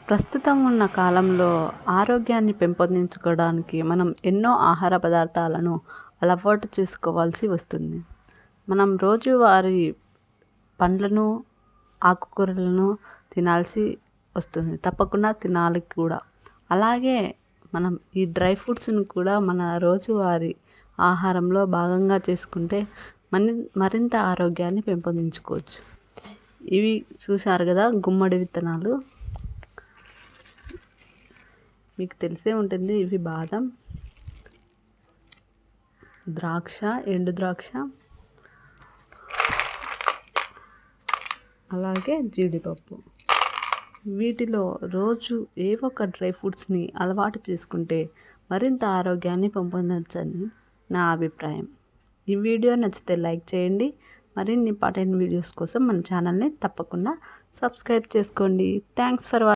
ప్రస్తుతం ఉన్న కాలంలో ఆరోగ్యాన్ని పెంపొందించుకోవడానికి మనం ఎన్నో ఆహార పదార్థాలను అలవాటు చేసుకోవాల్సి వస్తుంది. మనం రోజువారీ పండ్లను, ఆకుకూరలను తినాల్సి వస్తుంది. తప్పకుండా తినాలి కూడా. అలాగే మనం ఈ డ్రై ఫ్రూట్స్‌ని కూడా మన రోజువారీ ఆహారంలో భాగంగా చేసుకుంటే మరింత ఆరోగ్యాన్ని పెంపొందించుకోవచ్చు. ఇవి చూశారు కదా గుమ్మడి విత్తనాలు. మీకు తెలిసే ఉంటుంది, ఇవి బాదం, ద్రాక్ష, ఎండు ద్రాక్ష, అలాగే జీడిపప్పు. వీటిలో రోజు ఏ ఒక్క డ్రై ఫ్రూట్స్ని అలవాటు చేసుకుంటే మరింత ఆరోగ్యాన్ని పెంపొందవచ్చని నా అభిప్రాయం. ఈ వీడియో నచ్చితే లైక్ చేయండి. మరిన్ని ఇంపార్టెంట్ వీడియోస్ కోసం మన ఛానల్ని తప్పకుండా సబ్స్క్రైబ్ చేసుకోండి. Thanks for watching.